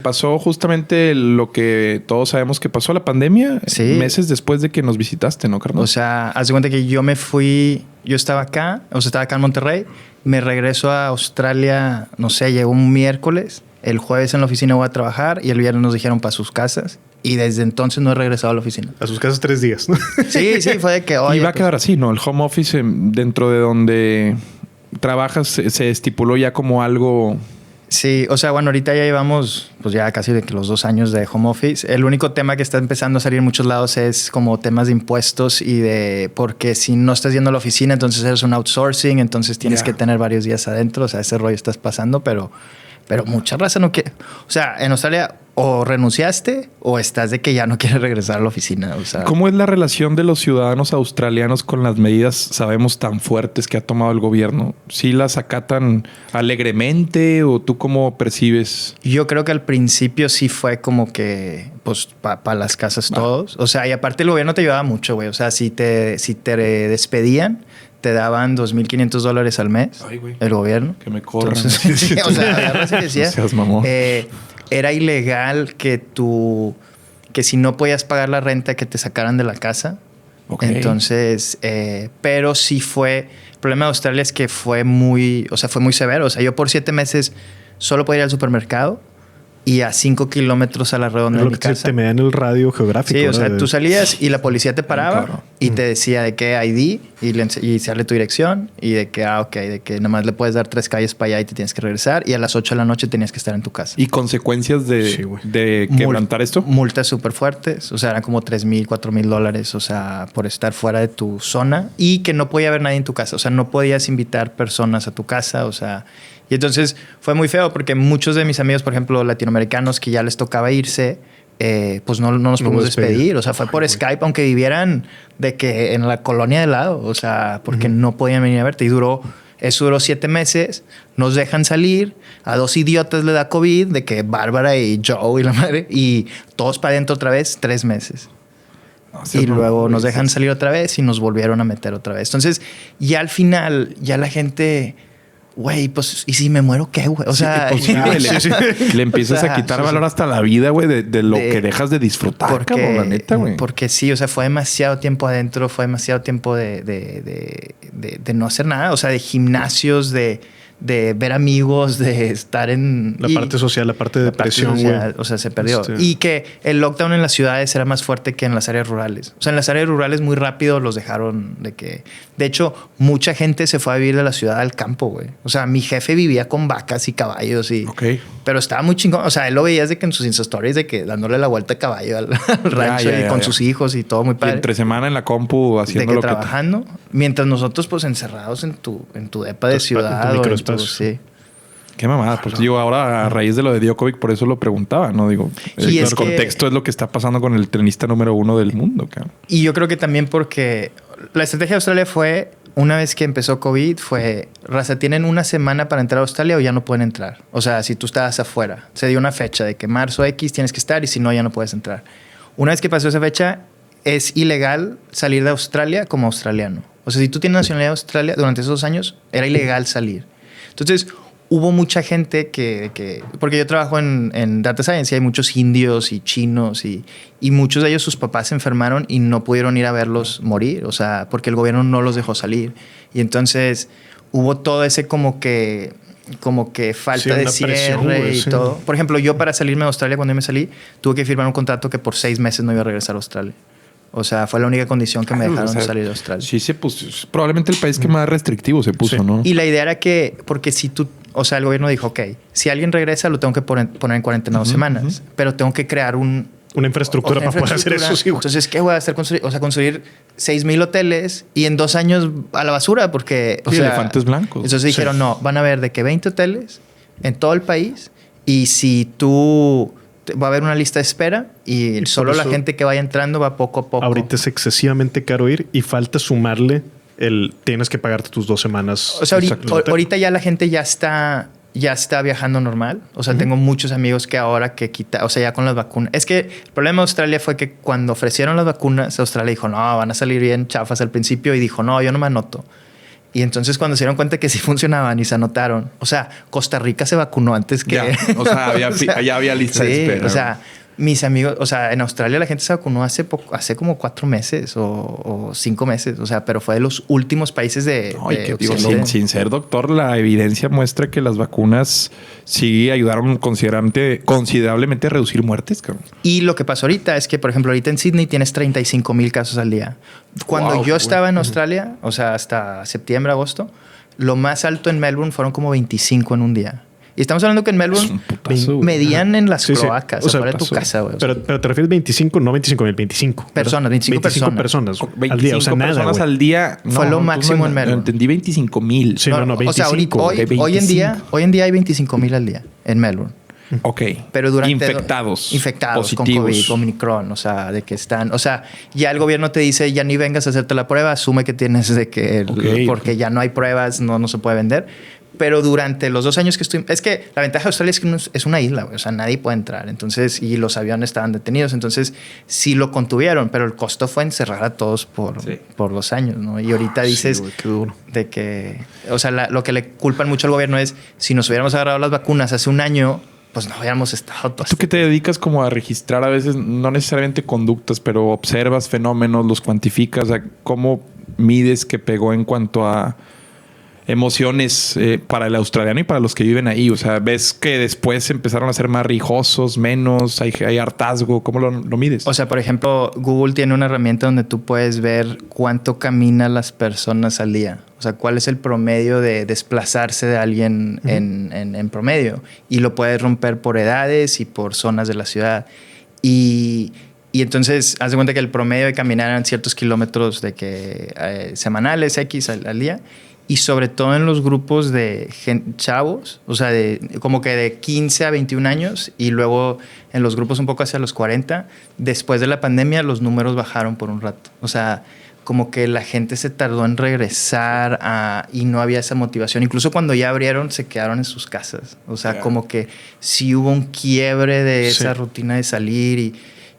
Pasó justamente lo que todos sabemos que pasó, la pandemia, Sí. meses después de que nos visitaste, ¿no, carnal? O sea, haz de cuenta que yo me fui, yo estaba acá, o sea, estaba acá en Monterrey, me regreso a Australia, no sé, llegó un miércoles, el jueves en la oficina voy a trabajar y el viernes nos dijeron para sus casas y desde entonces no he regresado a la oficina. A sus casas 3 días, ¿no? Sí, fue de que, oye, y va a quedar así, ¿no? El home office dentro de donde trabajas se estipuló ya como algo... Sí, o sea, bueno, ahorita ya llevamos pues ya casi de que los 2 años de home office. El único tema que está empezando a salir en muchos lados es como temas de impuestos y de porque si no estás yendo a la oficina, entonces eres un outsourcing, entonces tienes que tener varios días adentro. O sea, ese rollo estás pasando, pero mucha raza no quiere. O sea, en Australia o renunciaste o estás de que ya no quieres regresar a la oficina. O sea, ¿cómo es la relación de los ciudadanos australianos con las medidas, sabemos, tan fuertes que ha tomado el gobierno? ¿Sí las acatan alegremente o tú cómo percibes? yo creo que al principio sí fue como que, pues, para las casas todos. O sea, y aparte el gobierno te ayudaba mucho, güey. O sea, si te despedían, te daban $2,500 al mes. Ay, güey. El gobierno. Que me corran. Entonces, sí, o sea, algo así decía. No seas mamón. Era ilegal que si no podías pagar la renta, que te sacaran de la casa. Ok. Entonces, pero sí fue... El problema de Australia es que fue muy severo. O sea, yo por 7 meses solo podía ir al supermercado y a 5 kilómetros a la redonda Es de lo mi que casa. te me da en el radio geográfico. Sí, o ¿no? sea, tú salías y la policía te paraba cabrón. y te decía de qué ID y sale tu dirección y de que, ok, de que nada más le puedes dar 3 calles para allá y te tienes que regresar y a las 8 de la noche tenías que estar en tu casa. ¿Y consecuencias Sí, güey. de quebrantar esto? Multas súper fuertes, o sea, eran como $3,000, $4,000, o sea, por estar fuera de tu zona y que no podía haber nadie en tu casa, o sea, no podías invitar personas a tu casa, o sea, y entonces fue muy feo porque muchos de mis amigos, por ejemplo, latinoamericanos que ya les tocaba irse, pues no nos pudimos despedir, o sea, fue por Skype, aunque vivieran de que en la colonia de lado, o sea, porque no podían venir a verte y duró 7 meses, nos dejan salir, a 2 idiotas le da COVID, de que Bárbara y Joe y la madre, y todos para adentro otra vez, 3 meses. No, Y luego nos dejan salir otra vez y nos volvieron a meter otra vez. Entonces, ya al final, ya la gente... Güey, pues, ¿y si me muero qué, güey? O sea, pues, le empiezas o sea, a quitar valor hasta la vida, güey, de lo que dejas de disfrutar, cabrón, la neta, güey. Porque sí, o sea, fue demasiado tiempo adentro, fue demasiado tiempo de no hacer nada, o sea, de gimnasios, de ver amigos, de estar en... La parte social, la parte de depresión, güey. O sea, se perdió. Y que el lockdown en las ciudades era más fuerte que en las áreas rurales. O sea, en las áreas rurales muy rápido los dejaron de que... De hecho, mucha gente se fue a vivir de la ciudad al campo, güey. O sea, mi jefe vivía con vacas y caballos y... Ok. Pero estaba muy chingón. O sea, él lo veías de que en sus Insta Stories de que dándole la vuelta a caballo al rancho y con sus hijos y todo muy Y padre. entre semana en la compu haciendo De que lo que... trabajando. Mientras nosotros pues encerrados en tu depa de ciudad. en tu o microespacio. sí. Qué mamada. Pues digo, ahora a raíz de lo de Djokovic, por eso lo preguntaba, ¿no? Digo, Y el es contexto es lo que está pasando con el tenista número 1 del mundo, cabrón. Y yo creo que también porque la estrategia de Australia fue, una vez que empezó COVID, fue, raza, tienen 1 semana para entrar a Australia o ya no pueden entrar. O sea, si tú estabas afuera. Se dio una fecha de que marzo X tienes que estar y si no, ya no puedes entrar. Una vez que pasó esa fecha, es ilegal salir de Australia como australiano. O sea, si tú tienes nacionalidad de Australia, durante esos 2 años, era ilegal salir. Entonces... Hubo mucha gente que... Porque yo trabajo en Data Science y hay muchos indios y chinos y muchos de ellos, sus papás se enfermaron y no pudieron ir a verlos morir. O sea, porque el gobierno no los dejó salir. Y entonces hubo todo ese como que falta de cierre y todo. Por ejemplo, yo para salirme de Australia, cuando yo me salí, tuve que firmar un contrato que por 6 meses no iba a regresar a Australia. O sea, fue la única condición que me dejaron salir de Australia. Sí, pues probablemente el país que más restrictivo se puso, ¿no? Y la idea era que, porque si tú, o sea, el gobierno dijo, ok, si alguien regresa, lo tengo que poner en cuarentena 2 semanas, pero tengo que crear una infraestructura para poder hacer eso, sí, güey. Entonces, ¿qué voy a hacer? Construir 6,000 hoteles y en 2 años a la basura, porque, o sea, elefantes blancos. Entonces dijeron, no, van a haber de que 20 hoteles en todo el país y si tú... Va a haber una lista de espera y solo la gente que vaya entrando va poco a poco. Ahorita es excesivamente caro ir y falta sumarle tienes que pagarte tus 2 semanas. O sea, ahorita ya la gente ya está viajando normal. O sea, tengo muchos amigos que ahora o sea, ya con las vacunas. Es que el problema de Australia fue que cuando ofrecieron las vacunas, Australia dijo, no, van a salir bien chafas al principio y dijo, no, yo no me anoto. Y entonces cuando se dieron cuenta que sí funcionaban y se anotaron, o sea, Costa Rica se vacunó antes que... Ya, o sea, ya había lista de espera. O sea, mis amigos, o sea, en Australia la gente se vacunó hace como 4 meses o 5 meses, o sea, pero fue de los últimos países de... No, sin ser doctor, la evidencia muestra que las vacunas sí ayudaron considerablemente a reducir muertes, cabrón. Y lo que pasó ahorita es que, por ejemplo, ahorita en Sydney tienes 35,000 casos al día. Cuando yo estaba en Australia, o sea, hasta septiembre, agosto, lo más alto en Melbourne fueron como 25 en un día. Y estamos hablando que en Melbourne medían en las cloacas, o sea, fuera de tu casa, güey. Pero te refieres 25, no 25,000, 25. Personas, 25 personas. 25 al día, o sea, nada, personas al día. Fue lo máximo en Melbourne. Entendí 25,000. Sí, no, 25. O sea, hoy en día hay 25,000 al día en Melbourne. Ok. Pero durante infectados positivos. Con COVID, Omicron, o sea, de que están, o sea, ya el gobierno te dice, ya ni vengas a hacerte la prueba, asume que tienes de que, porque ya no hay pruebas, no se puede vender. Pero durante los 2 años que estoy... Es que la ventaja de Australia es que es una isla, güey. O sea, nadie puede entrar. Entonces, y los aviones estaban detenidos. Entonces, sí lo contuvieron. Pero el costo fue encerrar a todos por 2 años, ¿no? Y ahorita dices güey, qué duro. de que... O sea, lo que le culpan mucho al gobierno es si nos hubiéramos agarrado las vacunas hace un año, pues no hubiéramos estado... ¿Tú que te dedicas como a registrar a veces, no necesariamente conductas, pero observas fenómenos, los cuantificas? O sea, ¿cómo mides que pegó en cuanto a emociones para el australiano y para los que viven ahí? O sea, ¿ves que después empezaron a ser más rijosos, menos? ¿Hay hartazgo? ¿Cómo lo mides? O sea, por ejemplo, Google tiene una herramienta donde tú puedes ver cuánto caminan las personas al día. O sea, cuál es el promedio de desplazarse de alguien en promedio. Y lo puedes romper por edades y por zonas de la ciudad. Y entonces, haz de cuenta que el promedio de caminar eran ciertos kilómetros de que semanales, X al día. Y sobre todo en los grupos de chavos, o sea, como que de 15 a 21 años, y luego en los grupos un poco hacia los 40, después de la pandemia los números bajaron por un rato. O sea, como que la gente se tardó en regresar y no había esa motivación. Incluso cuando ya abrieron, se quedaron en sus casas. O sea, como que sí hubo un quiebre de esa rutina de salir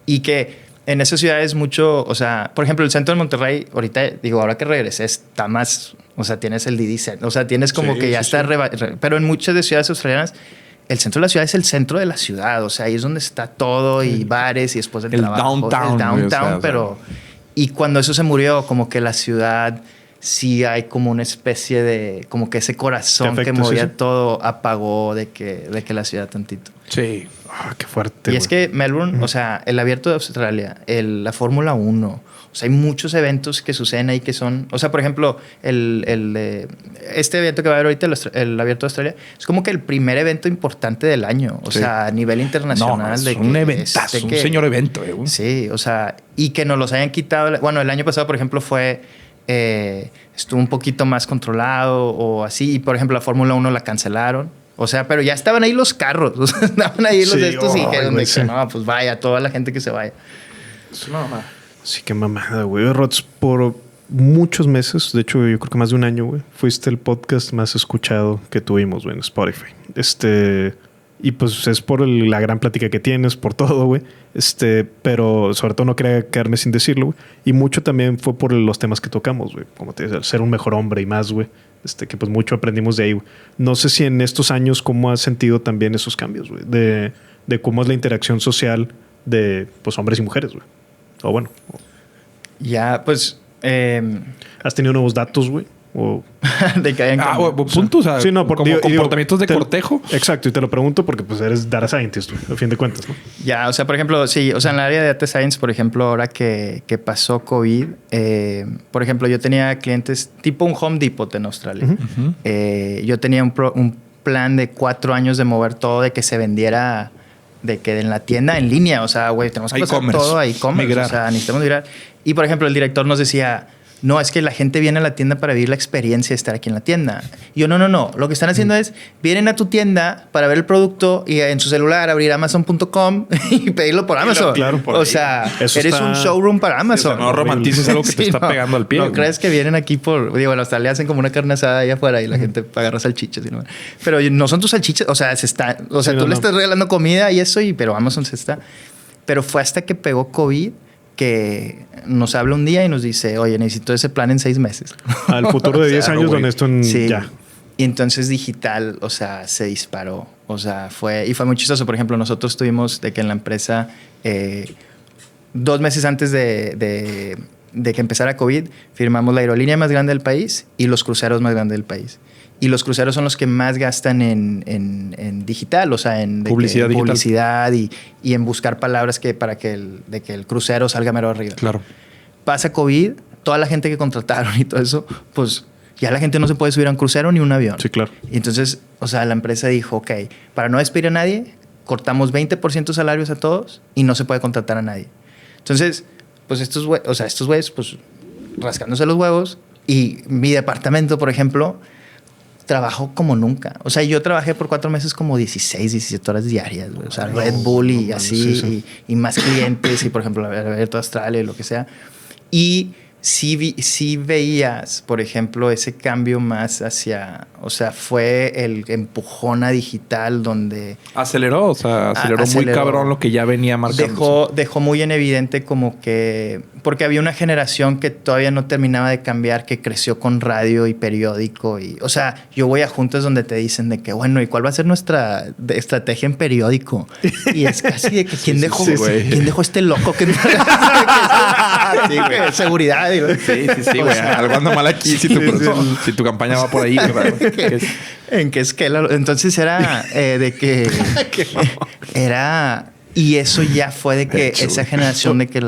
y que... En esas ciudades mucho, o sea, por ejemplo, el centro de Monterrey, ahorita, ahora que regresé, está más, o sea, tienes el Didi Center, o sea, tienes como que ya está, pero en muchas de ciudades australianas, el centro de la ciudad es el centro de la ciudad, o sea, ahí es donde está todo y bares y después del trabajo. El downtown, o sea, pero... Y cuando eso se murió, como que la ciudad sí hay como una especie de, como que ese corazón que movía todo apagó de que la ciudad tantito. Sí. Qué fuerte. Y es que Melbourne, o sea, el Abierto de Australia, la Fórmula 1, o sea, hay muchos eventos que suceden ahí que son, o sea, por ejemplo, este evento que va a haber ahorita, el Abierto de Australia, es como que el primer evento importante del año, o sea, a nivel internacional. Es un eventazo, un señor evento. Sí, o sea, y que nos los hayan quitado. Bueno, el año pasado, por ejemplo, estuvo un poquito más controlado o así, y por ejemplo, la Fórmula 1 la cancelaron. O sea, pero ya estaban ahí los carros. O sea, estaban ahí los de estos y dijeron de que no, pues vaya, toda la gente que se vaya. Es una mamada. Sí, qué mamada, güey. Rods, por muchos meses, de hecho, yo creo que más de un año, güey, fuiste el podcast más escuchado que tuvimos, güey, en Spotify. Y pues es por la gran plática que tienes, por todo, güey. Pero sobre todo no quería quedarme sin decirlo, güey. Y mucho también fue por los temas que tocamos, güey. Como te decía, ser un mejor hombre y más, güey. Que pues mucho aprendimos de ahí, güey. No sé si en estos años cómo has sentido también esos cambios, güey. De cómo es la interacción social de pues hombres y mujeres, güey. O bueno. Ya, pues... ¿Has tenido nuevos datos, güey? O... de que hayan puntos, o sea, sí, no, comportamientos de cortejo. Exacto, y te lo pregunto porque pues eres data scientist, güey, a fin de cuentas, ¿no? Ya, o sea, por ejemplo, sí, o sea, en el área de data science, por ejemplo, ahora que pasó COVID, por ejemplo, yo tenía clientes tipo un Home Depot en Australia. Yo tenía un plan de 4 años de mover todo, de que se vendiera, de que en la tienda en línea, o sea, güey, tenemos que pasar todo a e-commerce, o sea, necesitamos migrar. Y, por ejemplo, el director nos decía... No, es que la gente viene a la tienda para vivir la experiencia de estar aquí en la tienda. Y yo, no. Lo que están haciendo es, vienen a tu tienda para ver el producto y en su celular abrir Amazon.com y pedirlo por Amazon. Claro, o sea, eres un showroom para Amazon. O sea, no romantices algo que te está pegando al pie. No crees que vienen aquí por... Digo, bueno, hasta le hacen como una carne asada allá afuera y la gente agarra salchichas. ¿No? Pero no son tus salchichas. O sea, tú le estás regalando comida y eso, pero Amazon se está... Pero fue hasta que pegó COVID que nos habla un día y nos dice, oye, necesito ese plan en 6 meses. Al futuro de 10 años, donde esto sí. ya. Y entonces digital, o sea, se disparó. O sea, fue muy chistoso. Por ejemplo, nosotros tuvimos de que en la empresa, 2 meses antes de que empezara COVID, firmamos la aerolínea más grande del país y los cruceros más grandes del país. Y los cruceros son los que más gastan en digital, o sea, en publicidad y en buscar palabras para que el crucero salga mero arriba. Claro. Pasa COVID, toda la gente que contrataron y todo eso, pues ya la gente no se puede subir a un crucero ni un avión. Sí, claro. Y entonces, o sea, la empresa dijo, ok, para no despedir a nadie, cortamos 20% salarios a todos y no se puede contratar a nadie. Entonces, pues estos güeyes, pues rascándose los huevos. Y mi departamento, por ejemplo, trabajó como nunca. O sea, yo trabajé por 4 meses como 16, 17 horas diarias, güey. O sea, Red Bull y así, sí. Y más clientes, y por ejemplo, Abierto Australia y lo que sea. Y sí veías, por ejemplo, ese cambio más hacia... O sea, fue el empujón a digital donde... Aceleró, o sea, aceleró muy cabrón lo que ya venía marcando. Dejó muy en evidente como que... Porque había una generación que todavía no terminaba de cambiar, que creció con radio y periódico. O sea, yo voy a juntas donde te dicen de que, bueno, ¿y cuál va a ser nuestra estrategia en periódico? Y es casi de que ¿quién dejó este loco que... sí, güey. Seguridad. Sí, güey. Algo anda mal aquí si tu campaña va por ahí, ¿verdad? En que es que... Entonces era de que... era... Y eso ya fue de que esa generación de que